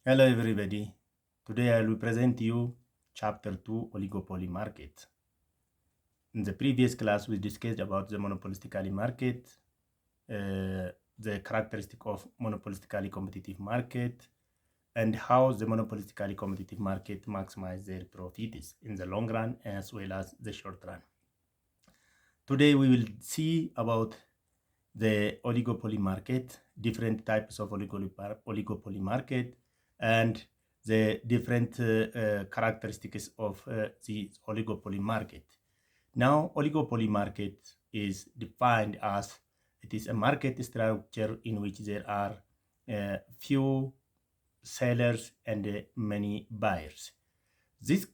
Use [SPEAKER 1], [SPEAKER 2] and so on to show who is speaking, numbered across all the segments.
[SPEAKER 1] Hello everybody. Today I will present you chapter 2 oligopoly market. In the previous class we discussed about the monopolistically market, the characteristic of monopolistically competitive market, and how the monopolistically competitive market maximize their profits in the long run as well as the short run. Today we will see about the oligopoly market, different types of oligopoly market, and the different characteristics of the oligopoly market. Now, oligopoly market is defined as it is a market structure in which there are few sellers and many buyers. This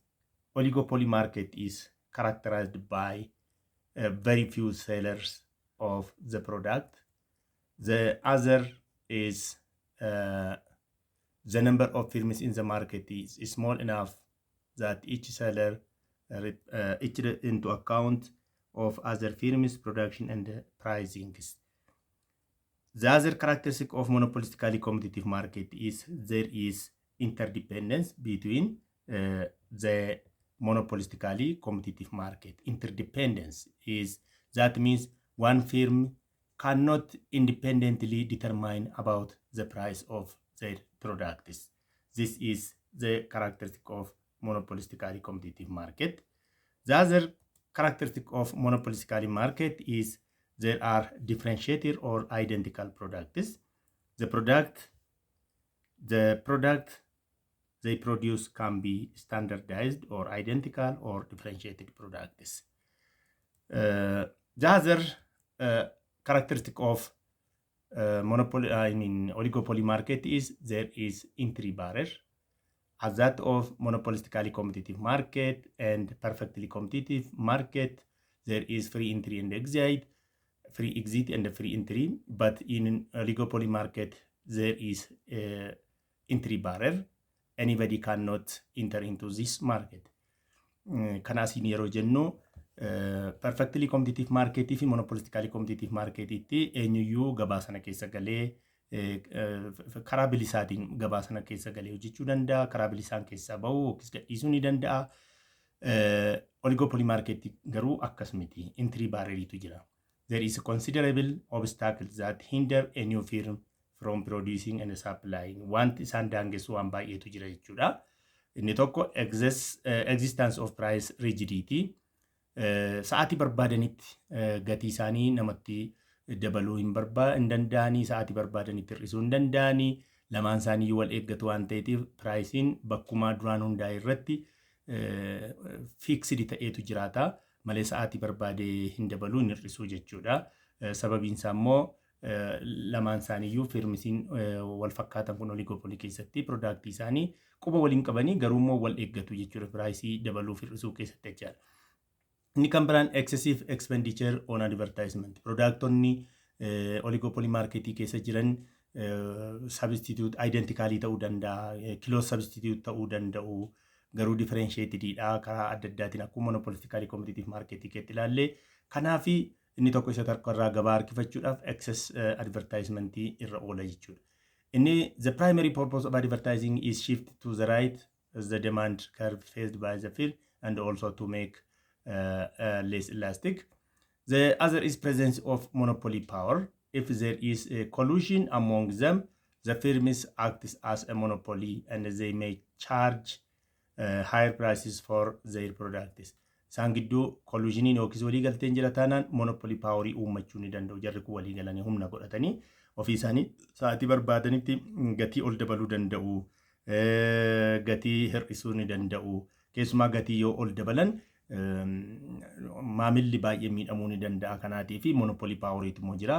[SPEAKER 1] oligopoly market is characterized by very few sellers of the product. The other is the number of firms in the market is small enough that each seller each into account of other firms' production and pricing. The other characteristic of monopolistically competitive market is there is interdependence between the monopolistically competitive market. Interdependence is that means one firm cannot independently determine about the price of their products. This is the characteristic of monopolistically competitive market. The other characteristic of monopolistically market is there are differentiated or identical products. The product they produce can be standardized or identical or differentiated products. The other characteristic of oligopoly market is there is entry barrier. As that of monopolistically competitive market and perfectly competitive market, there is free entry and exit, free exit and free entry. But in oligopoly market, there is entry barrier. Anybody cannot enter into this market. Kanasiin yeroo jennu perfectly competitive market fi monopolistically competitive market itti eenyuyyuu gabaa sana keessa galee karaa bilisaatiin gabaa sana keessa galee hojjechuu danda'a, karaa bilisaan keessaa bahu yookiis gadhiisuu ni danda'a. Oligopoly market garuu akkas miti, entry barrieritu jira. There is a considerable obstacles that hinder a new firm from producing and supplying. Wanti isaan daangessu waan baay'eetu jira jechuudha. Inni tokko existence of price rigidity. Sa'aatii barbaadanitti gatii isaanii namatti dabaluu hin danda'anii, sa'aatii barbaadanitti hir'isuu hin danda'anii, lamaan isaanii wal eeggatu waan ta'eef piraayisiin bakkumaa duraan hundaa'e irratti fiiksidi ta'eetu jiraata malee sa'aatii barbaadee hin dabaluu hin hir'isuu jechuudha. Sababiin isaa immoo lamaan isaaniiyyuu firmisiin wal fakkaatan kun oligopoolii keessatti piroodaaktii isaanii quba waliin qabanii garuu immoo wal eeggatu jechuudha piraayisii dabaluu hir'isuu keessatti jechaadha. Inni kan biraan excessive expenditure on advertisement. Productonni oligopoly marketii keessa jiran substitute identically ta'uu danda'a, close substitute ta'uu danda'u, garuu differentiatedidha karaa adda addaatiin akkuma monopolistically competitive marketii keessatti ilaalle. Kanaafi inni tokko isa tokkorraa gabaa harkifachuudhaaf excess advertisement irra oola jechuudha. Inni the primary purpose of advertising is shift to the right as the demand curve faced by the field and also to make less elastic. The other is presence of monopoly power. If there is a collusion among them, the firms act as a monopoly and they may charge higher prices for their products. Isaan gidduu collusioniin yookiis walii galteen jira taanaan monopoly powerii uummachuu ni danda'u. Jarri kun walii galanii humna godhatanii ofii isaanii sa'aatii barbaadanitti gatii ol dabaluu danda'u, gatii hir'isuu ni danda'u. Keessumaa gatii yoo ol dabalan maamilli baay'ee miidhamuu ni danda'a. Kanaatii fi monopoly poweriitu immoo jira.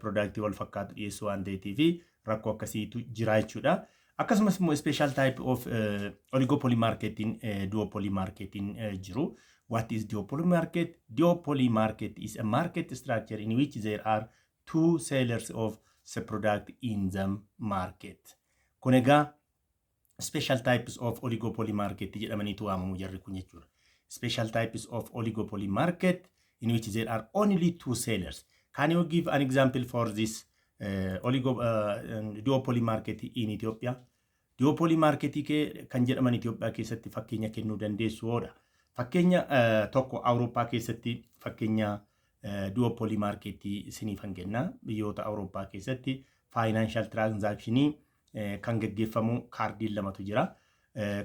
[SPEAKER 1] Productii wal fakkaatu dhiyeessuu waan ta'eef rakkoo akkasiitu jira jechuudha. Akkasumas immoo special type of oligopoly marketing, duopoly marketing jiru. What is duopoly market? Duopoly market is a market structure in which there are two sellers of the product in the market. Kun egaa special types of oligopoly market jedhamaniitu waamamu jarri kun jechuudha. Special types of oligopoly market in which there are only two sellers. Can you give an example for this duopoly market in Ethiopia? duopoly marketii kan jedhaman Itoophiyaa keessatti fakkeenya kennuu dandeessu oodha. Fakkeenya tokko Awurooppaa keessatti fakkeenya duopoly marketii isiniif kenna. Biyyoota Awurooppaa keessatti financial transactionii kan gaggeeffamu kaardiin lamatu jira.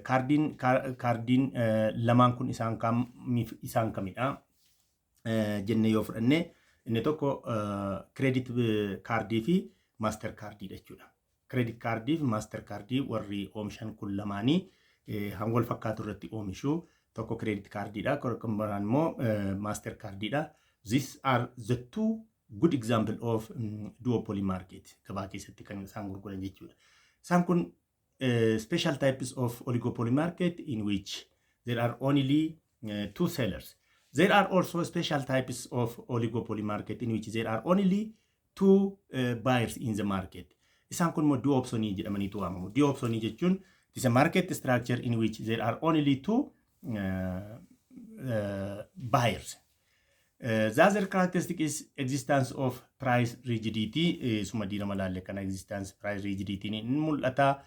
[SPEAKER 1] Kaardiin lamaan kun isaan kamidha jennee yoo fudhanne inni tokko credit kaardii fi master kaardii jechuudha. Credit kaardii fi master kaardii warri oomishan kun lamaanii hangol fakkaatu irratti oomishu. Tokko credit kaardiidha, kan biraan immoo master kaardiidha. These are the two good example of duopoly market. Gabaa keessatti kan isaan gurguran jechuudha. Isaan kun special types of oligopoly market in which there are only two sellers. There are also special types of oligopoly market in which there are only two buyers in the market. Isaan kun immoo duoopsonii jedhamaniitu waamamu. Duoopsonii jechuun it is a market structure in which there are only two buyers. The other characteristic is existence of price rigidity. Suma diirama laalle kana existence price rigidity in mul'ata.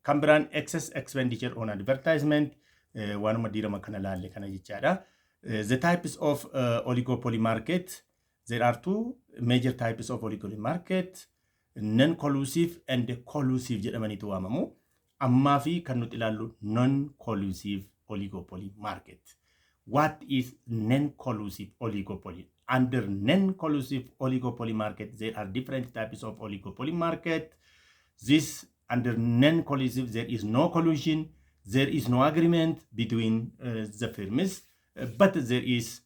[SPEAKER 1] Kan biraan excess expenditure on advertisement. Waanuma diirama kana laalle kana jechaadha. The types of oligopoly market. There are two major types of oligopoly market. Non-collusive and collusive jedhamaniitu waamamu. Ammaa fi kan nuti ilaallu non-collusive oligopoly market. What is non-collusive oligopoly? Under non-collusive oligopoly market, there are different types of oligopoly market. This under non-collusive, there is no collusion, there is no agreement between the firms, but there is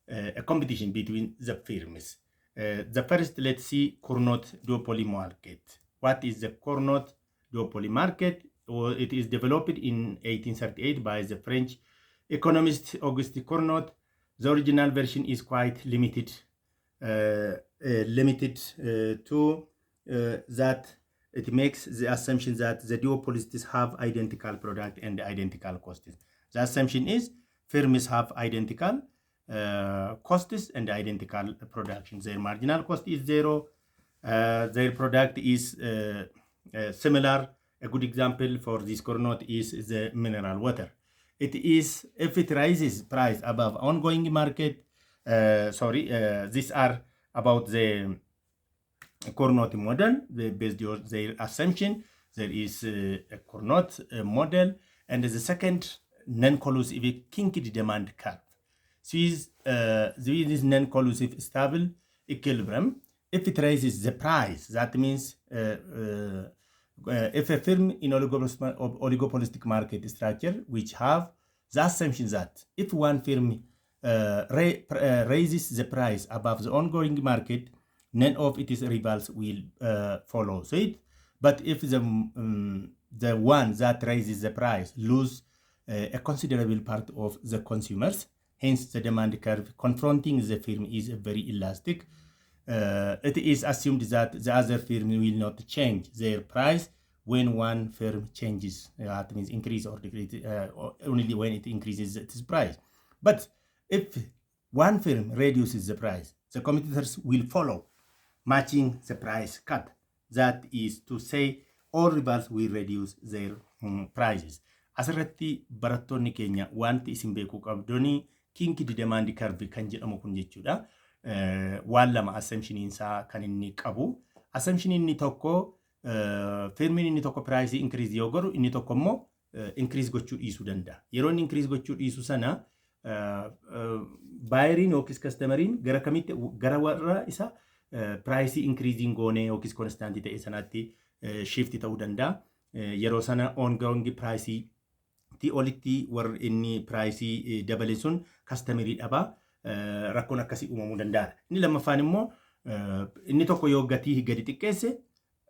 [SPEAKER 1] a competition between the firms. The first, let's see, Cournot duopoly market. What is the Cournot duopoly market? Well, it is developed in 1838 by the French economist Auguste Cournot. The original version is quite limited to that it makes the assumption that the duopolists have identical product and identical costs. The assumption is firms have identical costs and identical production. Their marginal cost is zero. Their product is similar. A good example for this Cournot is the mineral water. It is, if it rises price above ongoing market, these are about the Cournot model, based on their assumption. There is a Cournot model, and the second non-collusive Kinked Demand Curve. This is non-collusive stable equilibrium. If it raises the price, that means if a firm in oligopolistic market structure which have the assumption that if one firm raises the price above the ongoing market, none of its rivals will follow it. But if the one that raises the price lose a considerable part of the consumers, hence the demand curve confronting the firm is very elastic. It is assumed that the other firm will not change their price when one firm changes. That means increase or decrease, only when it increases its price. But if one firm reduces the price, the competitors will follow, matching the price cut. That is to say, all rivals will reduce their prices. Asirratti barattoonni keenya wanti isin beekuu qabdoni Kinked Demand Curve kan jedhamu kun jechuudha. Waan lama assumption isaa kan inni qabu. Assumption inni tokko firmin inni tokko price increase yoo godhu inni tokko immoo increase gochuu dhiisuu danda'a. Yeroo inni increase gochuu dhiisu sana buyeriin yookiis customeriin gara kamitti gara warra isa price increasing goone yookiis constant ta'e sanatti shift ta'uu danda'a. Yeroo sana ongoing price ti olitti warra inni price dabale sun customerii dhaba rakkoon akkasii uumamuu danda'a. Inni lammaffaan immoo inni tokko yoo gatii gadi xiqqeesse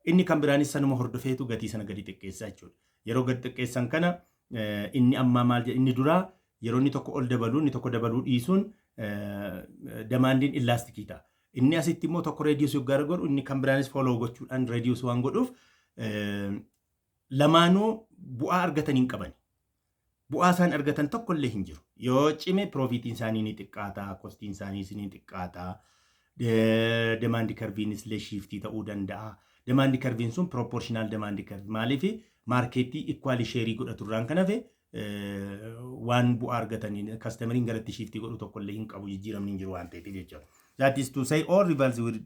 [SPEAKER 1] inni kan biraanis sanuma hordofeetu gatii sana gadi xiqqeessa jechuudha. Yeroo gadi xiqqeessan kana inni amma maal jedha inni duraa yeroo inni tokko ol dabaluu inni tokko dabaluu dhiisuun demaandiin ilaastikii ta'a. Inni asitti immoo tokko reediyoos yoo gara godhu inni kan biraanis follow gochuudhaan reediyoos waan godhuuf lamaanuu bu'aa argatan hin qaban. Bu'aa isaan argatan tokko illee hin jiru. Yoo cime profitiin isaanii ni xiqqaata, kostiin isaanii ni xiqqaata, demand curviinis illee shiftii ta'uu danda'a. demand curve sun proportional demand curve maalifi marketii equally share godhatu irraan kanafe waan bu'aa argatanii customeriin garatti shiftii godhu tokko illee hin qabu jijjiiramni hin jiru waan ta'eef jechuudha. That is to say all rivals will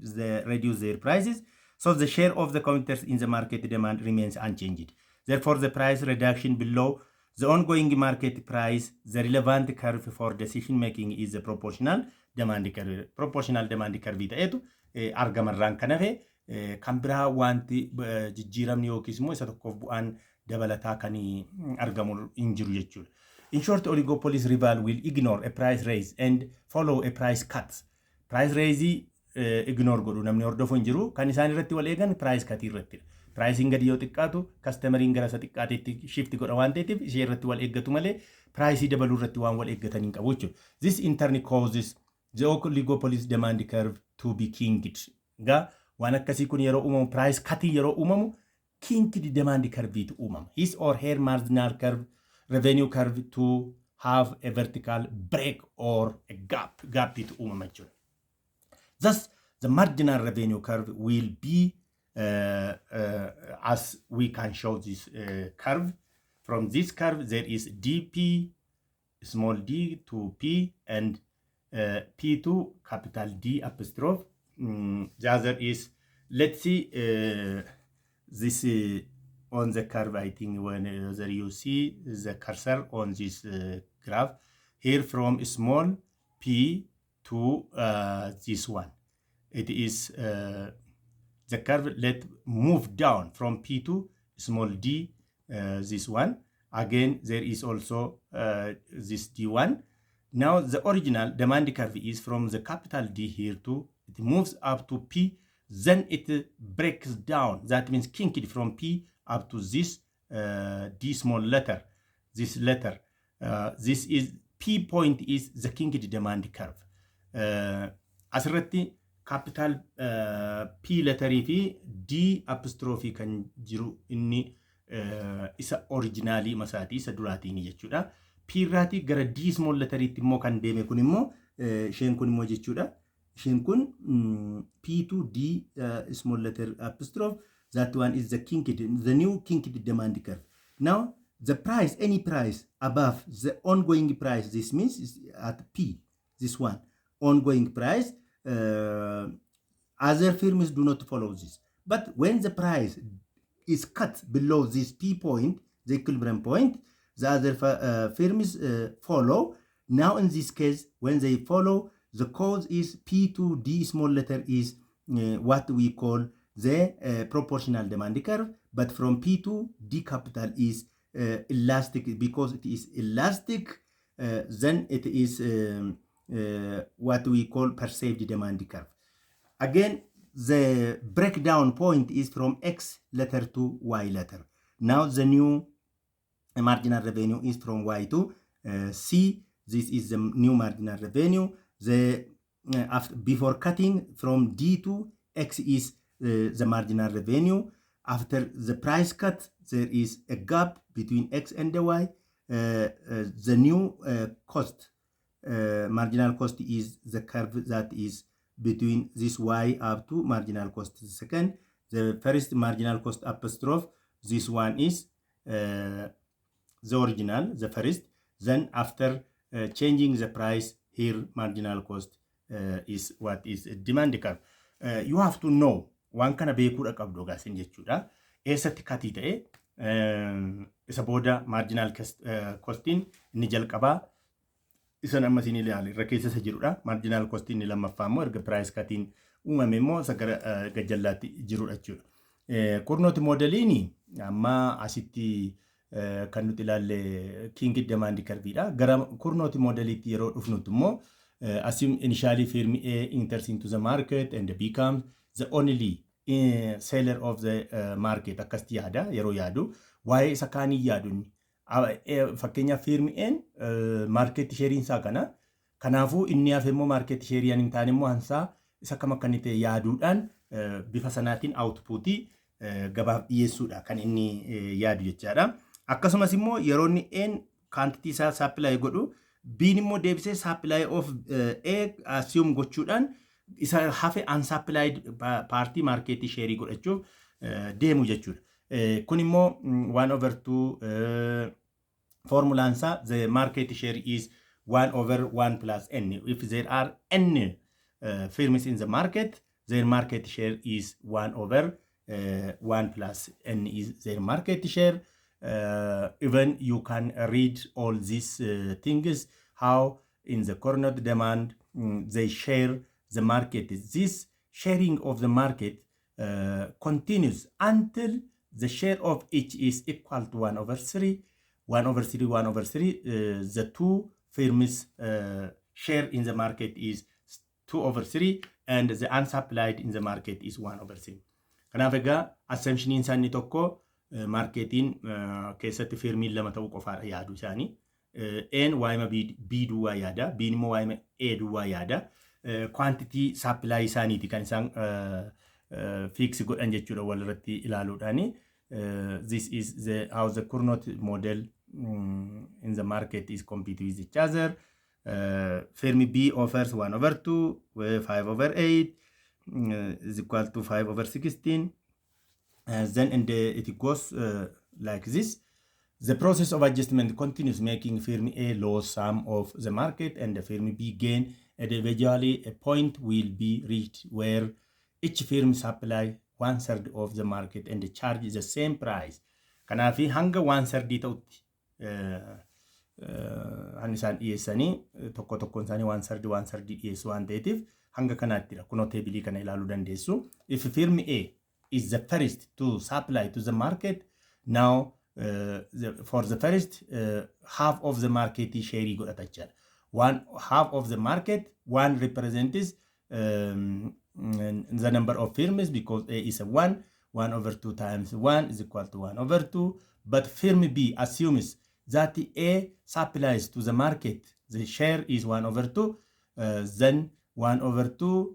[SPEAKER 1] reduce their prices, so the share of the competitors in the market demand remains unchanged. Therefore, the price reduction below the ongoing market price, the relevant curve for decision making is the proportional demand curve. Proportional demand curve ta'etu argamarraan kanafe kan biraa wanti jijjiiramni yookiis immoo isa tokkoof bu'aan dabalataa kan argamu hin jiru jechuudha. In short, oligopoly's rival will ignore a price raise and follow a price cut. Price raise ignore godhu namni hordofu hin jiru kan isaan irratti wal eegan price cut irratti. Pricing gadi yoo xiqqaatu customeriin gara isa xiqqaateetti shift godha waan ta'eef ishee irratti wal eeggatu malee price dabaluu irratti waan wal eeggatan hin qabu jechuudha. This in turn causes the oligopoly's demand curve to be kinked. Ga waan akkasii kun yeroo uumamu price cut yeroo uumamu kinked demand curve to umam. His or her marginal curve, revenue curve to have a vertical break or a gap to umam. Thus, the marginal revenue curve will be as we can show this curve. From this curve, there is dp, small d to p, and p to capital D apostrophe. The other is, let's see, this on the curve, I think whenever you see the cursor on this graph, here from small p to this one. It is the curve let move down from p to small d, this one. Again, there is also this d1. Now the original demand curve is from the capital D here to, it moves up to p, then it breaks down. That means kinked from P up to this D small letter. This letter. This is P point is the kinked demand curve. Asirratti capital P letter fi D apostrophe kan jiru inni isa originali masaati isa duraatiini jechuudha. P irraati gara D small letter itti immoo kan deeme kun immoo isheen kun immoo jechuudha. Shinkun P to D small letter apostrophe. That one is the kinked, the new kinked demand curve. Now the price, any price above the ongoing price, this means is at P. This one ongoing price. Other firms do not follow this. But when the price is cut below this P point, the equilibrium point, the other firms follow. Now in this case, when they follow, the cause is P to D small letter is what we call the proportional demand curve, but from P to D capital is elastic. Because it is elastic, then it is what we call perceived demand curve. Again, the breakdown point is from X letter to Y letter. Now the new marginal revenue is from Y to C. This is the new marginal revenue. The after before cutting from D to X is the marginal revenue. After the price cut, there is a gap between X and the Y. The new cost, marginal cost is the curve that is between this Y up to marginal cost second. The first marginal cost apostrophe, this one is the original, the first. Then after changing the price, here marginal cost is what is demand curve. You have to know waan kana beekuudha qabdu gaasin jechuudha. Eessatti katii ta'e isa booda marginal costiin inni jalqabaa isan ammasin ilaali irra keessa isa jirudha. Marginal costiin inni lammaffaa immoo erga price katiin uumame immoo isa gara gajjallaatti jirudha jechuudha. Kurnooti moodeliini amma asitti kan nuti ilaalle kinked demand curveidha. Gara kurnooti moodeliitti yeroo dhufnutti immoo assume initially firm A enters into the market and becomes the only seller of the market. Akkasti yaada yeroo yaadu waa'ee isa kaanii yaadun fakkeenya firm A market share isaa kana kanaafuu inni hafe immoo market share hin taane immoo hansaa isa kam akka inni ta'e yaaduudhaan bifa sanaatiin outputii gabaaf dhiyeessuudha kan inni yaadu jechaadha. Akkasumas immoo yeroo inni N quantity isaa supply godhu B'n immoo deebisee supply of A assume gochuudhaan isa hafe unsupplied party market share godhachuuf deemu jechuudha. Kun immoo 1/2 formulaan isaa the market share is 1/1 plus n. If there are n firms in the market, their market share is 1/1 plus n is their market share. Even you can read all these things, how in the coordinate demand they share the market. This sharing of the market continues until the share of each is equal to 1/3. 1/3, 1/3. The two firms share in the market is 2/3, and the unsupplied in the market is 1/3. Kanaaf egaa assumption isaanii tokko marketiin keessatti firmiin lama ta'uu qofaadha yaadu isaanii. N waa'ima B duwwaa yaada, B immoo waa'ima A duwwaa yaada. Quantity supply isaaniiti kan isaan fix godhan jechuudha walirratti ilaaluudhaani. This is how the Cournot model in the market is competing with each other. Firm B offers 1/2, 5/8 is equal to 5/16. Then it goes like this. The process of adjustment continues, making firm A lose some of the market and the firm B gain. Eventually, a point will be reached where each firm supply 1/3 of the market and charge the same price. Kanafi hanga 1/3 ta'utti isaan dhiyeessanii tokko tokkoon isaanii 1/3 dhiyeessu waan ta'eetiif hanga kanattidha. Kunoo teebilii kana ilaaluu dandeessu. If firm A is the first to supply to the market, now for the first half of the market is share godhata jechuudha. Half of the market, one represents the number of firms, because A is a 1, 1/2 times 1 is equal to 1/2. But firm B assumes that A supplies to the market, the share is 1/2, then 1/2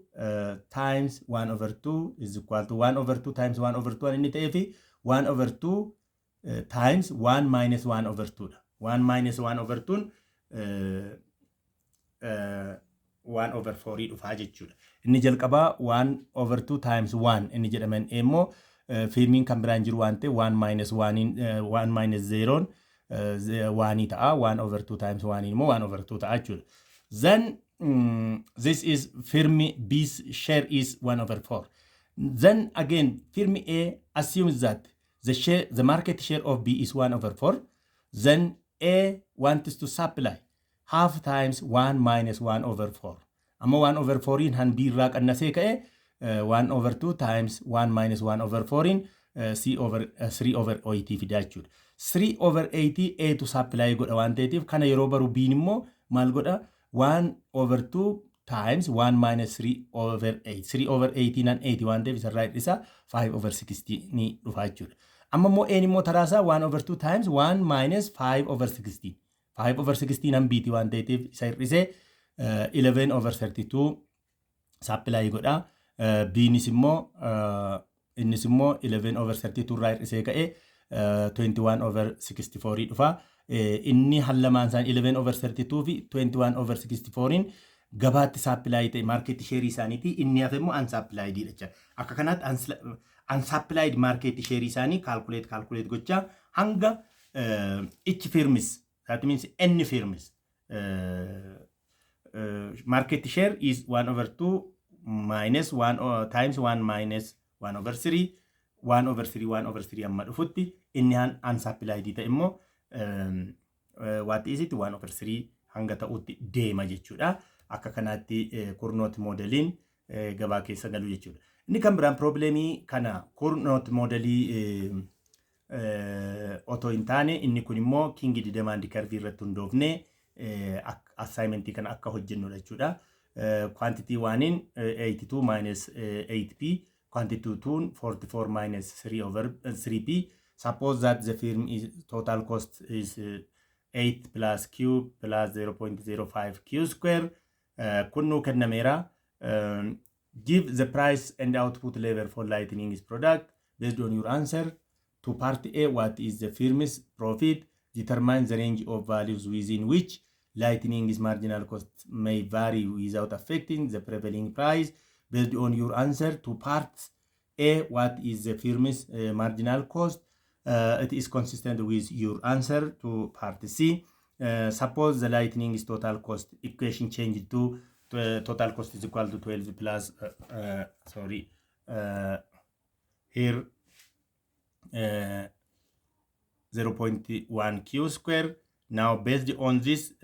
[SPEAKER 1] times 1/2 is equal to 1/2 times 1/2 and it 1/2 times 1 minus 1/2. 1 minus 1/2 1/4 dhufaa jechuudha. Inni jalqabaa 1/2 times 1 inni jedhaman immoo firmiin kan biraan jiru waan ta'e 1 minus 1 minus 0 1 ta'a. 1/2 times 1 immoo 1/2 ta'a jechuudha. Then this is firm B's share is 1/4. Then again firm A assumes that the market share of B is 1/4. Then A wants to supply half times 1 minus 1/4. Amma 1/4 in han B irraa qannasee ka'e 1/2 times 1 minus 1/4 in 3/8 fidaa jechuudha. 3/8 A to supply godha waan ta'eetiif kana yeroo baru B immoo maal godha 1/2 times 1 minus 3/8. 3/8 nan 80 waan ta'eef isa right isa 5/16 ni dhufa jechuudha. Amma immoo A immoo taraasaa 1/2 times 1 minus 5/16. 5/16 nan B waan ta'eef isa hir'isee 11/32 supply godha. B innis immoo 11/32 irraa hir'isee ka'e 21/64 dhufa. Inni hallamaan isaan 11/32 fi 21/64 gabaatti supply ta'e market share isaaniiti. Inni hafe immoo unsupplied jecha. Akka kanaatti unsupplied market share isaanii calculate gocha hanga each firms, that means n firms, market share is 1/2 minus 1 times 1 minus 1/3, 1/3 amma dhufutti inni unsupplied ta'e immoo what is it 1/3 hanga ta'utti deema jechuudha. Akka kanaatti Cournot modeliin gabaa keessa galu jechuudha. Inni kan biraan problemii kana Cournot modelii otoo hin taane inni kun immoo Kinked Demand Curve irratti hundoofne assignmentii kana akka hojjennu jechuudha. Quantity 1 82 minus 8p, quantity 2 44 minus 3/3p. Suppose that the firm is total cost is 8 plus q plus 0.05 q square. Kunnu kennamera. Give the price and output level for lightning is product. Based on your answer to part A, what is the firm's profit? Determine the range of values within which lightning's marginal cost may vary without affecting the prevailing price. Based on your answer to part A, what is the firm's marginal cost? It is consistent with your answer to part C. Suppose the lightning's total cost equation changed to total cost is equal to 12 plus, here 0.1 Q square. Now, based on this,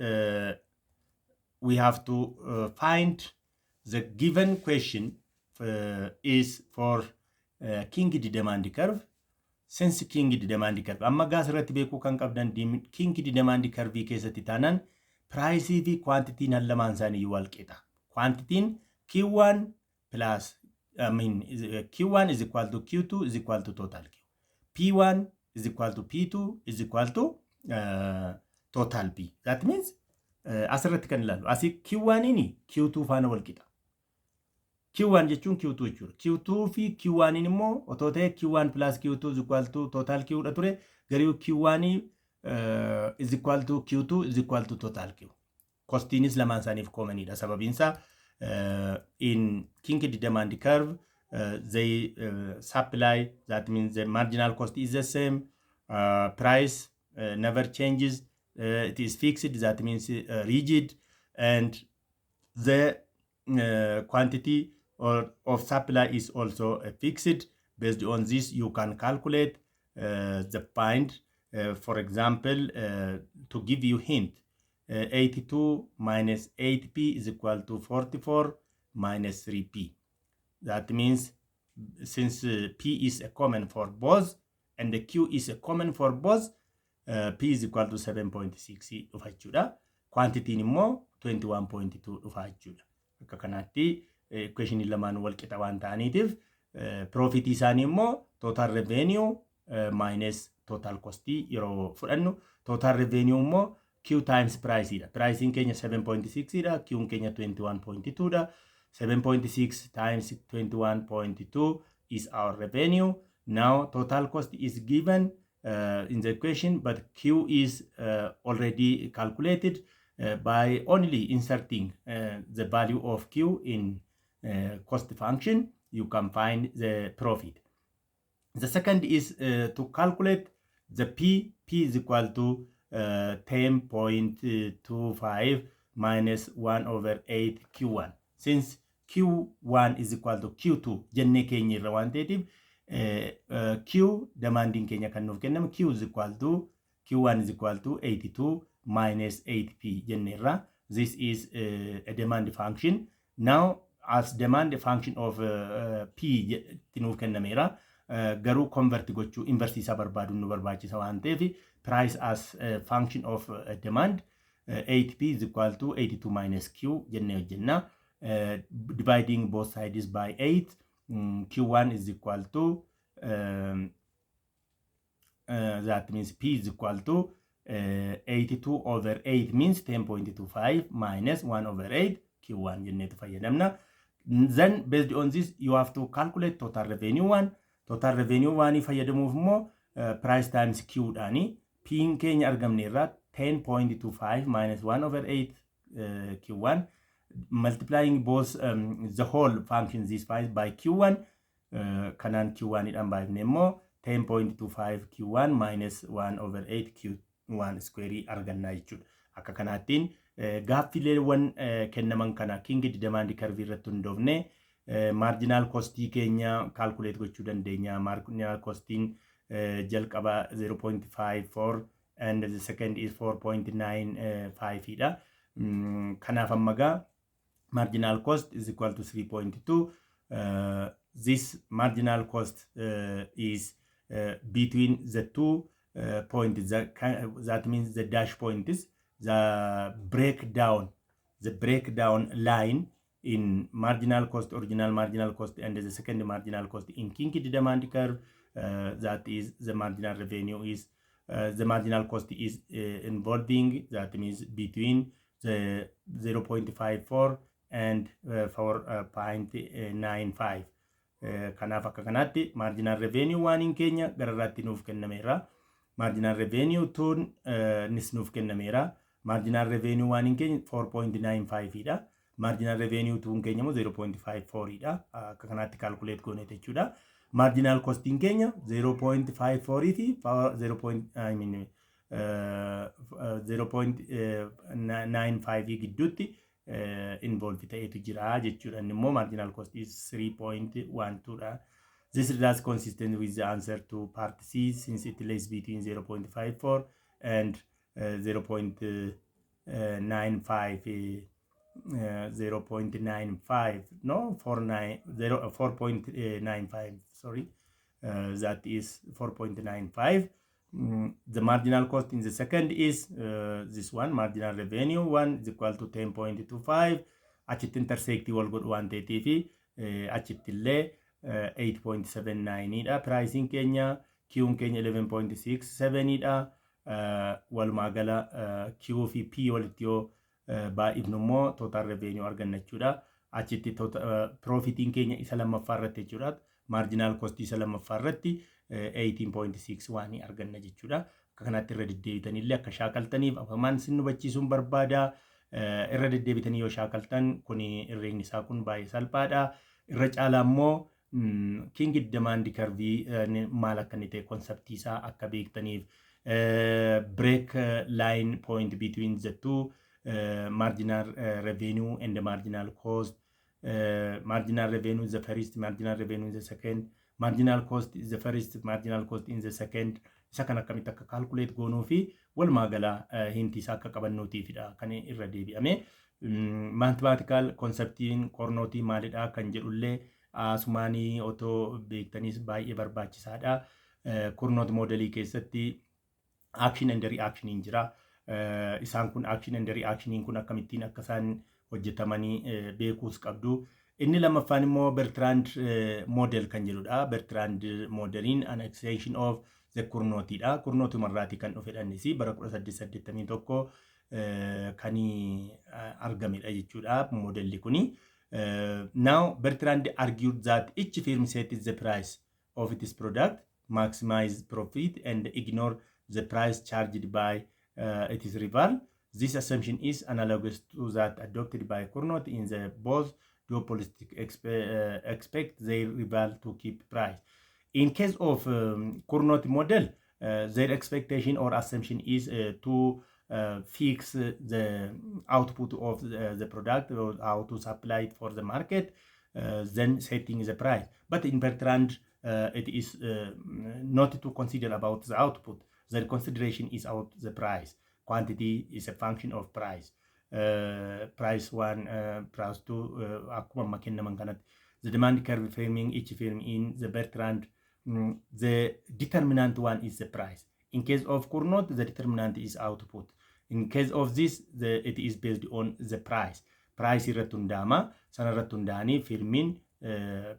[SPEAKER 1] we have to find the given question is for Kinked Demand Curve. Since Kinked Demand Curve, amma gas irratti beekuu kan qabdan Kinked Demand Curve keessatti taanan price fi quantity nan lamaan isaanii wal qixa. Quantity Q1 plus Q1 is equal to Q2 is equal to total Q. P1 is equal to P2 is equal to total P. That means asirratti kan ilaalu asi Q1 ini Q2 faana wal qixa. Q1 jechuun Q2 jechuudha. Q2 fi Q1 immoo otoo ta'e Q1 plus Q2 is equal to total Q dha ture. Garuu Q1 is equal to Q2 is equal to total Q. Costiinis lamaan isaaniif koomanidha. Sababiinsa in Kinked Demand Curve, they supply, that means the marginal cost is the same, price never changes, it is fixed, that means rigid, and the quantity of supply is also fixed. Based on this, you can calculate the point. For example, to give you hint, 82 minus 8p is equal to 44 minus 3p. That means since p is a common for both and the q is a common for both, p is equal to 7.6 dhufa jechuudha. Quantity immoo 21.2 dhufa jechuudha. Akka kanatti equation lamaan wal qixa waan ta'aniitiif profit isaanii immoo total revenue minus total cost yeroo fudhannu, total revenue immoo Q times price ida. Pricing keenya 7.6 ida, Q keenya 21.2 da. 7.6 times 21.2 is our revenue. Now total cost is given in the equation, but Q is already calculated by only inserting the value of Q in cost function. You can find the profit. The second is to calculate the P. P is equal to 10.25 minus 1 over 8 Q1. Since Q1 is equal to Q2, jenne keenya irra waan ta'eef Q demanding keenya kan nuuf kennamu Q is equal to Q1 is equal to 82 minus 8p jenne irra. This is a demand function. Now, as demand function of P nuuf kennameera, garuu convert gochuu inverse isa barbaadu nu barbaachisa waan ta'eef price as a function of demand, 8p is equal to 82 minus q jenne hojjenna. Dividing both sides by 8, q1 is equal to that means p is equal to 82 over 8 means 10.25 minus 1 over 8 q1 jenne tu fayyadamna. Then based on this you have to calculate total revenue 1. Total revenue 1 fayyadamuuf immoo price times q dhaani. P in keenya argamne irraa 10.25 minus 1 over 8 q1, multiplying both the whole function this by q1, kanaan q1 idhaan baay'ifne immoo 10.25 q1 minus 1 over 8 q1 square arganna jechuudha. Akka kanaattiin gaaffileewwan kennaman kana Kinked Demand Curve irratti hundoofne marginal cost keenya calculate gochuu dandeenya. Marginal costing jalqaba 0.54 and the second is 4.95 ida. Kanaaf ammaga marginal cost is equal to 3.2. This marginal cost is between the 2 points. That means the dash point is the breakdown line in marginal cost, original marginal cost, and the second marginal cost in Kinked Demand Curve. That is the marginal revenue is the marginal cost is involving, that means between the 0.54 and 4.95. Kanaaf akka kanatti marginal revenue waan in keenya gararratti nuuf kennameera. Marginal revenue tun nis nuuf kennameera. Marginal revenue waan in keenya 4.95 ida. Marginal revenue tun keenya mo 0.54 ida. Akka kanatti calculate goone jechuudha. marginal cost in Kenya 0.54 fi 0.95 gidduutti involve ta'etu jira jechuudha. Immoo marginal cost is 3.12 dha. This is consistent with the answer to part C since it lays between 0.54 and 0.95 4.95 sorry, that is 4.95. The marginal cost in the second is this one, marginal revenue 1 is equal to 10.25. achitti intersect wal godhu waan ta'eef achitti illee 8.79 dha. Pricing Kenya Q Kenya 11.67 dha. Walumaa gala Q fi P walitti yoo baay'ifnu immoo total revenue arganna jechuudha. Achitti profitiin keenya isa lammaffaa irratti jechuudha. Marginal cost isa lammaffaa irratti 18.61 arganna jechuudha. Akka kanatti irra deddeebitanii illee akka shaakaltaniif afamaan sin hubachiisuun barbaada. Irra deddeebitanii yoo shaakaltan kun irreen isaa kun baay'ee salphaadha. Irra caalaa immoo Kinked Demand Curve maal akka inni ta'e konseptii isaa akka beektaniif break line point between the two marginal revenue and the marginal cost. Marginal revenue is the first, marginal revenue is the second, marginal cost is the first, marginal cost in the second. Isa kan akkamitti akka calculate goonuu fi walumaa gala hinti isaa akka qabannuutiifidha kan irra deebi'ame. Mathematical conceptiin qornootii maalidha kan jedhullee asumaanii otoo beektanis baay'ee barbaachisaadha. Qornoot modelii keessatti action and reaction in jira. Isaan kun action and reaction kun akkamittiin akka isaan hojjetamanii beekuus qabdu. Inni lammaffaan immoo Bertrand model kan jedhudha. Bertrand modelin an extension of the Kurnootidha. Kurnootumarraatii kan dhufedhanisi bara 1881 kan argamedha jechuudha modelli kuni. Now Bertrand argued that each firm sets the price of its product, maximize profit and ignore the price charged by its rival. This assumption is analogous to that adopted by Kurnoot in the both duopolistic expect their rival to keep price. In case of Kurnoot model, their expectation or assumption is to fix the output of the product or how to supply it for the market, then setting the price. But in Bertrand, it is not to consider about the output. The consideration is out the price. Quantity is a function of price. Price 1, price 2, akkuma kennaman kanatti. The demand curve framing each firm in the Bertrand, the determinant one is the price. In case of Kurnoot, the determinant is output. In case of this, it is based on the price. Price irratti hundaama. Sana irratti hundaanii firmin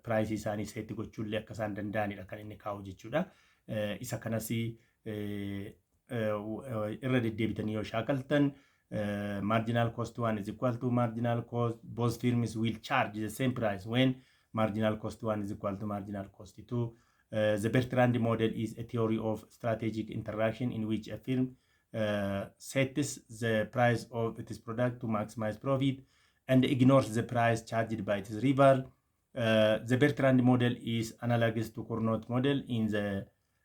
[SPEAKER 1] price isaanii seetti gochuullee akka isaan danda'anidha kan inni kaa'u jechuudha. Isa kanas irra deddeebitanii yoo shaakaltan marginal cost 1 is equal to marginal cost. Both firms will charge the same price when marginal cost 1 is equal to marginal cost 2. The Bertrand model is a theory of strategic interaction in which a firm sets the price of its product to maximize profit and ignores the price charged by its rival. The Bertrand model is analogous to Kurnoot model in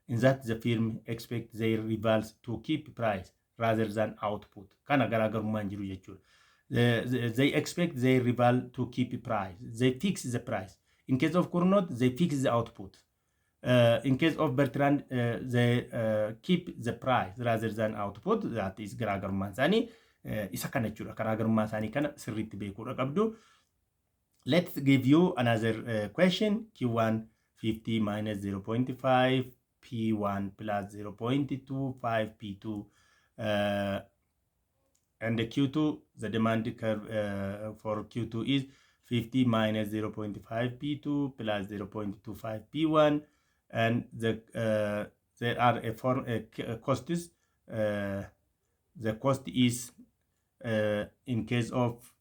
[SPEAKER 1] that the firm expects their rivals to keep price rather than output. Kana garaagarummaan jiru jechuudha. They expect their rival to keep price. They fix the price. In case of Kurnoot, they fix the output. In case of Bertrand, they keep the price rather than output. That is garaagarummaan isaanii isa kana jechuudha. Garaagarummaa isaanii kana sirriitti beekuudha qabdu. Let's give you another question. Q1 50 minus 0.5, P1 plus 0.25, P2 and the Q2, the demand curve for Q2 is 50 minus 0.5 P2 plus 0.25 P1, and there are a costs. The cost is in case of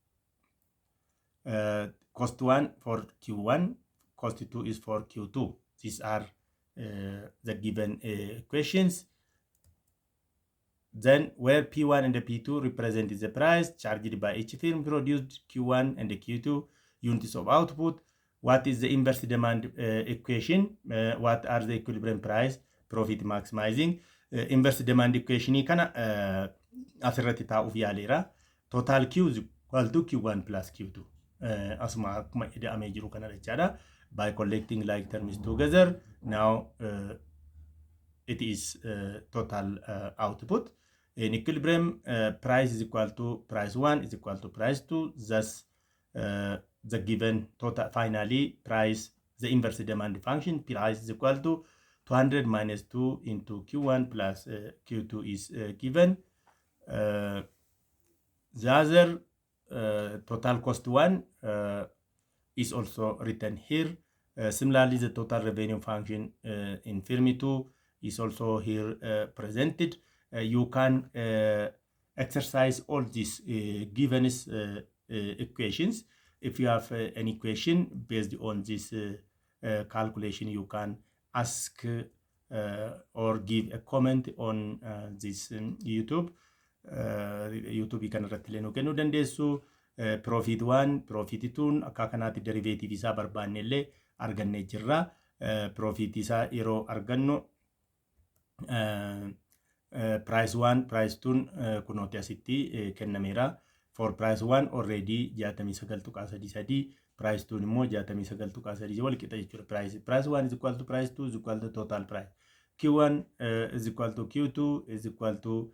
[SPEAKER 1] cost 1 for Q1, cost 2 is for Q2. These are the given questions. Then where P1 and the P2 represent the price charged by each firm produced Q1 and the Q2 units of output, what is the inverse demand equation, what are the equilibrium price, profit maximizing. Inverse demand equation kana asirratti taa'uuf yaaleera. Total Q is equal to Q1 plus Q2. Asuma akkuma ida'amee jiru kana jechaadha. By collecting like terms together, now it is total output. In equilibrium, price is equal to price 1 is equal to price 2. Thus, the given total finally price, the inverse demand function, price is equal to 200 minus 2 into Q1 plus Q2 is given. The other total cost 1 is also written here. Similarly, the total revenue function in Fermi 2 is also here presented. You can exercise all these given equations. If you have an equation based on this calculation, you can ask or give a comment on this YouTube. YouTube kan irratti illee nu kennuu dandeessu. Profit 1, profit 2 akka kanaatti derivative isaa barbaanne illee argannee jirra. Profit isaa yeroo argannu price 1, price 2 kunooti asitti kennameera. For price 1 already 69.33, price 2 immoo 69.33 wal qixa jechuudha. Price 1 is equal to price 2 is equal to total price. Q1 is equal to Q2 is equal to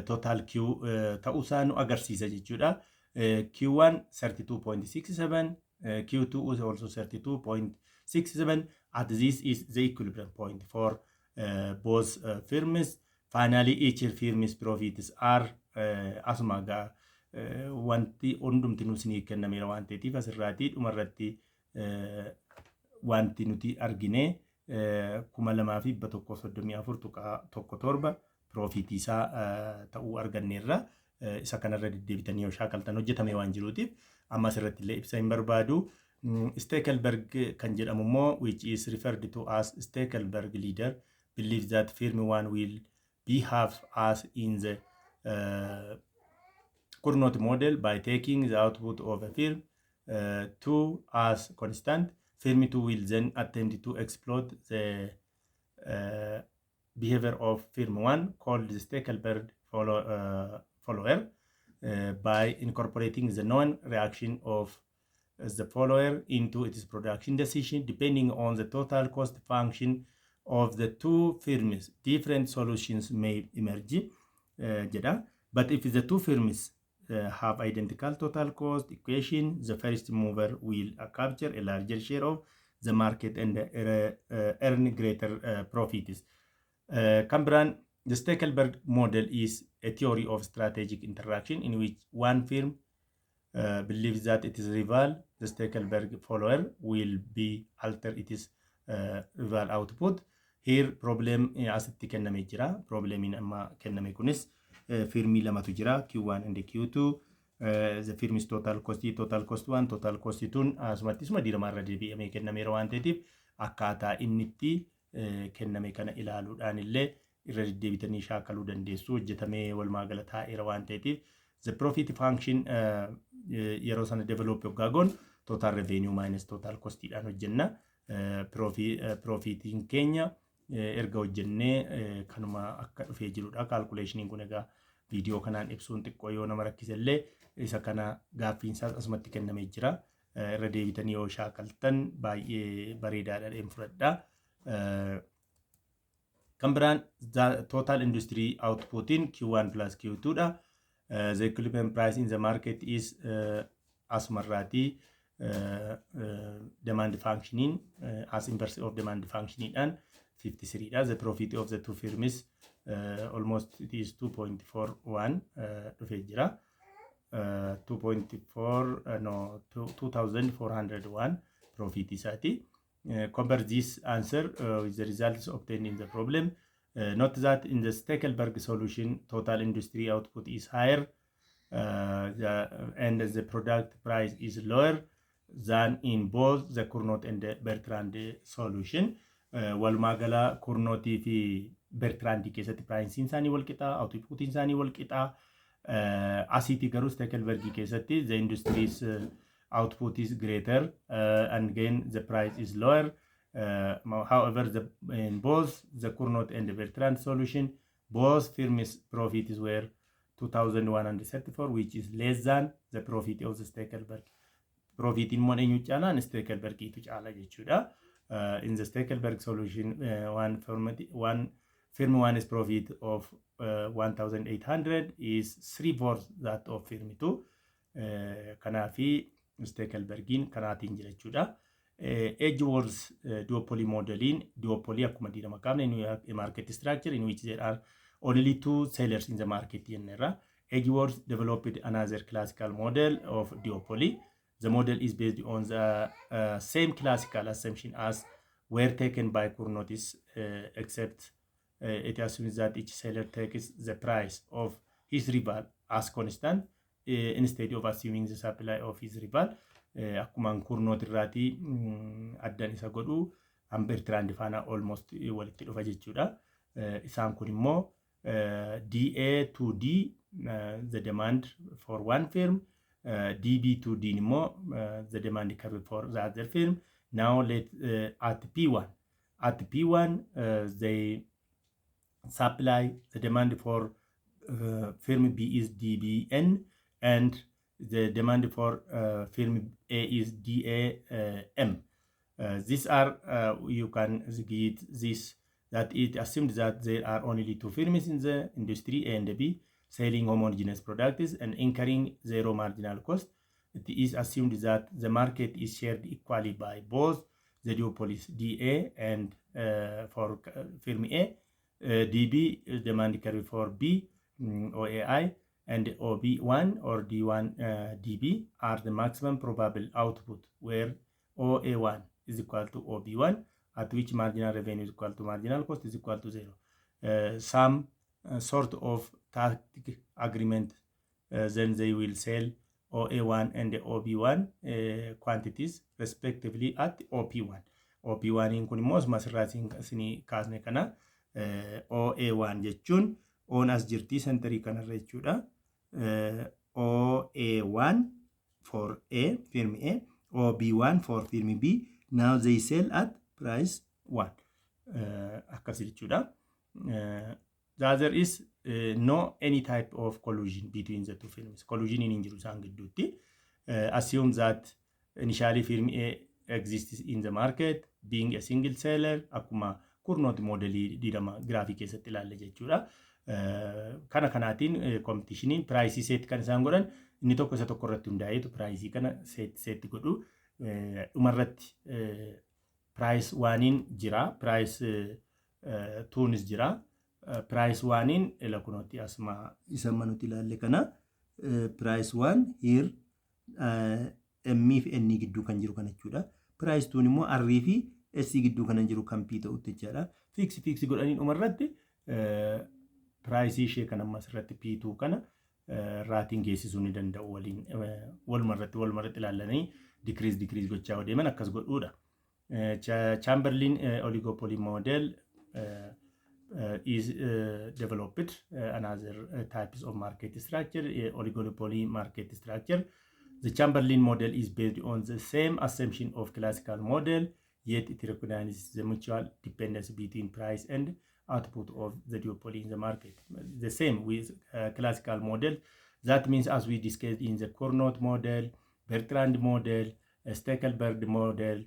[SPEAKER 1] total Q ta'uusaa nu agarsiisa jechuudha. Q1 32.67, Q2 is also 32.67. At this is the equilibrium point for both firms. Finally, each firm's profits are asumaga wanti hundumti nusinii kennameera waan ta'eef asirraati dhumarratti wanti nuti argine 2134.17 profit isaa ta'uu arganneerra. Isa kanarra deddeebitanii yoo shaakaltan hojjetame waan jiruutiif amma asirratti illee ibsa hin barbaadu. Stekelberg kan jedhamu immoo which is referred to as Stekelberg leader believes that firm 1 will behave as in the Cournot model by taking the output of a firm 2 as constant. Firm 2 will then attempt to exploit the behavior of firm 1 called the Stekelberg follower by incorporating the known reaction of the follower into its production decision. Depending on the total cost function of the two firms, different solutions may emerge. But if the two firms have identical total cost equation, the first mover will capture a larger share of the market and earn greater profits. Cambran, the Stekelberg model is a theory of strategic interaction in which one firm believes that its rival, the Stekelberg follower, will be alter its rival output. Here problem asitti kenname jira. Problem in amma kenname kunis firmi lamatu jira, Q1 and Q2. The firm's total cost 1, total cost 2 asumattisuma diramarra deebi'amee kennameera waan ta'eef akkaataa inni itti kenname kana ilaaluudhaan illee irra deddeebitanii shaakaluu dandeessu. Hojjetamee walumaa gala taa'eera waan ta'eef the profit function yeroo sana develop yoggagoon total revenue minus total cost dhaan hojjenna. Profitiin keenya erga hojjennee kanuma akka dhufee jirudha. Calculationiin kun egaa viidiyoo kanaan ibsuun xiqqoo yoo nama rakkisellee isa kana gaaffiinsaas asumatti kennamee jira. Irra deebitanii yoo shaakaltan baay'ee bareedaadhaan fudhadha. Kan biraan total industry output in Q1 plus Q2 dha. The equilibrium price in the market is asumarraati demand functioning as inverse of demand functioning and 53 as the profit of the two firms almost it is 2.41 dhufee jira. 2401 profit isaati. Compare this answer with the results obtained in the problem. Note that in the Stekelberg solution, total industry output is higher and the product price is lower than in both the Cournot and the Bertrand solution. Walumagala Cournoti fi Bertrand keessatti price isaanii wal qixa, output isaanii wal qixa. Asiti garuu Stekelberg keessatti the industry's output is greater, and again the price is lower. However, in both the Cournot and the Bertrand solution, both firms' profits were 2,134, which is less than the profit of the Stekelberg. Profit in money new channel and Stekelberg to chala jechuudha. In the Stekelberg solution, one firm one's profit of 1,800 is 3/4 that of firm 2. Kanafi Stekelbergin kanaatiin jira jechuudha. Edgeworth's duopoly modeling, duopoly akkuma diidama qabne a market structure in which there are only two sellers in the market. Edgeworth developed another classical model of duopoly. The model is based on the same classical assumption as were taken by Cournot, except it assumes that each seller takes the price of his rival as constant instead of assuming the supply of his rival. Akkuma Cournot irraati addan isa godhu Bertrand faana almost walitti dhufa jechuudha. Isaan kun immoo DA to D, the demand for one firm, DB to D more, the demand curve for the other firm. Now let at P1. At P1, they supply the demand for firm B is DBN, and the demand for firm A is DAM. These are, you can get this, that it assumed that there are only two firms in the industry, A and B, selling homogeneous products and incurring zero marginal cost. It is assumed that the market is shared equally by both the duopolies DA and for firm A, DB, demand curve for B, OAI, and OB1 or D1 DB are the maximum probable output, where OA1 is equal to OB1, at which marginal revenue is equal to marginal cost is equal to 0. Some sort of tactic agreement, then they will sell OA1 and OB1 quantities respectively at OP1. OP1 in kun immoo masirraatiin isinii kaasne kana OA1 jechuun on as jirtii sentarii kanarra jechuudha. OA1 for A, firm A, OB1 for firm B. Now they sell at price 1. Akkasi jechuudha. The other is no any type of collusion between the two firms. Collusion in injiru isaan gidduutti. Assume that initially firm A exists in the market, being a single seller, akkuma Cournot modelii didama graphic keessatti ilaalle jechuudha. Kana kanaatiin competitioniin price set kan isaan godhan inni tokko isa tokko irratti hundaa'eetu price kana set godhu. Dhumarratti price 1in jira, price 2nis jira. Price 1in ila kunooti asma isa manuti ilaalle kana price 1 here M fi N gidduu kan jiru kana jechuudha. Price 2 immoo R fi S gidduu kan jiru kan P ta'utti jechuudha. Fix godhanii dhumarratti price ishee kana masirratti P2 kana raatiin geessisuu ni danda'u waliin walumarratti ilaalanii decrease gochaa deeman akkas godhuudha. Chamberlain oligopoly model is developed another types of market structure, oligopoly market structure. The Chamberlain model is based on the same assumption of classical model, yet it recognizes the mutual dependence between price and output of the duopoly in the market. The same with classical model. That means, as we discussed in the Cournot model, Bertrand model, Stekelberg model,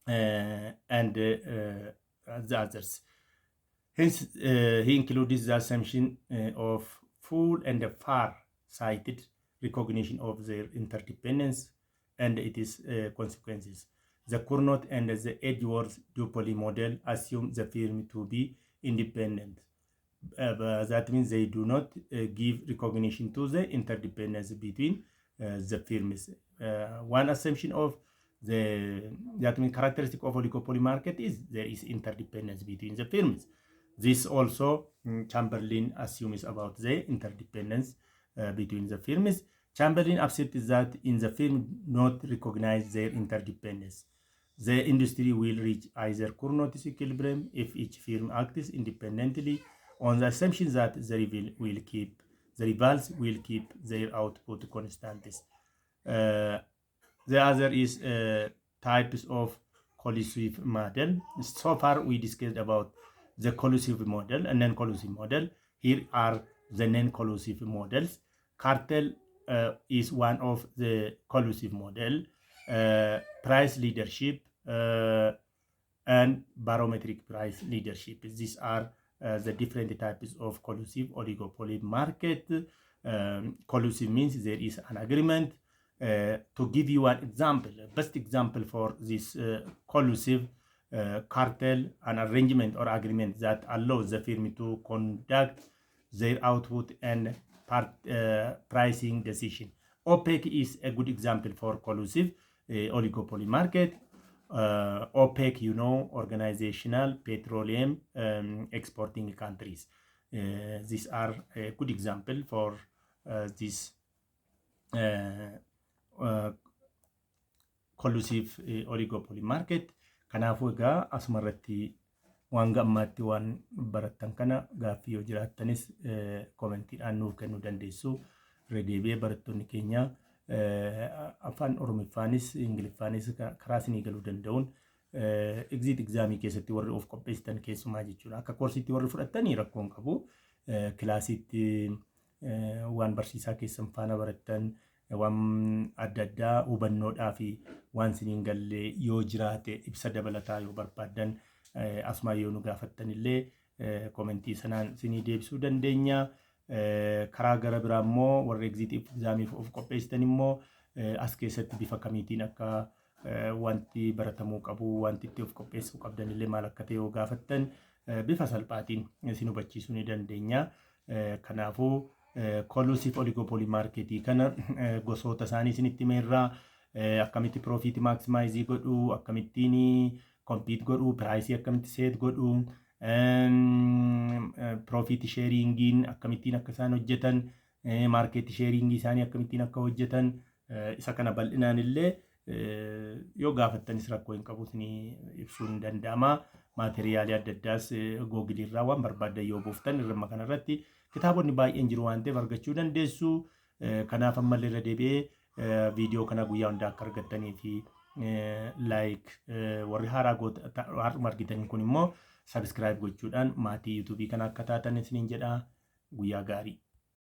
[SPEAKER 1] and the others. Hence, he included the assumption of full and far-sighted recognition of their interdependence and its consequences. The Cournot and the Edgeworth duopoly model assume the firm to be independent. That means they do not give recognition to the interdependence between the firms. One assumption of that means characteristic of oligopoly market is there is interdependence between the firms. This also Chamberlain assumes about the interdependence between the firms. Chamberlain accepts that in the firm not recognize their interdependence, the industry will reach either Cournot's equilibrium if each firm acts independently on the assumption that the rivals will keep their output constants. The other is types of collusive model. So far we discussed about the collusive model and non-collusive model. Here are the non-collusive models. Cartel is one of the collusive model. Price leadership and barometric price leadership. These are the different types of collusive oligopoly market. Collusive means there is an agreement. To give you an example, best example for this collusive cartel, an arrangement or agreement that allows the firm to conduct their output and pricing decision. OPEC is a good example for collusive oligopoly market. OPEC, you know, Organizational Petroleum Exporting Countries. These are a good example for this collusive oligopoly market. Kanaafuu egaa asumarratti waan gammaatti waan barattan kana gaaffii yoo jiraattanis koomentiidhaan nuuf kennuu dandeessu. Redeebi'ee barattoonni keenya afaan Oromiffaanis Ingiliffaanis karaa isinii galuu danda'uun exit exaamii keessatti warri of qopheessitan keessumaa jechuudha. Akka koorsiitti warri fudhattanii rakkoon qabu. Kilaasiitti waan barsiisaa keessan faana barattan waan adda addaa hubannoodhaa fi waan isiniin galle yoo jiraate ibsa dabalataa yoo barbaadan asuma yoo nu gaafattan illee koomentii sanaan isinii deebisuu dandeenya. Karaa gara biraa immoo warri exit exaamiif of qopheessitan immoo as keessatti bifa kamiitiin akka wanti baratamuu qabu wanti itti of qopheessuu qabdan illee maal akka ta'e yoo gaafattan bifa salphaatiin isin hubachiisuu ni dandeenya. Kanaafuu collusive oligopoly marketii kana gosoota isaanii isinitti meerraa akkamitti profit maximize godhu, akkamittiin compete godhu, price akkamitti set godhu, profit sharingin akkamittiin akka isaan hojjetan, market sharing isaanii akkamittiin akka hojjetan isa kana bal'inaan illee yoo gaafattanis rakkoo hin qabu isinii ibsuu ni danda'ama. Maateriyaali adda addaas Google irraa waan barbaadan yoo buuftan irra kanarratti kitaabonni baay'een jiru waan ta'eef argachuu dandeessu. Kanaaf ammallee irra deebi'ee viidiyoo kana guyyaa hundaa akka argattanii fi warri haaraa argitan kun immoo subscribe gochuudhaan maatii YouTube kana akka taatan isiniin jedha. Guyyaa gaarii.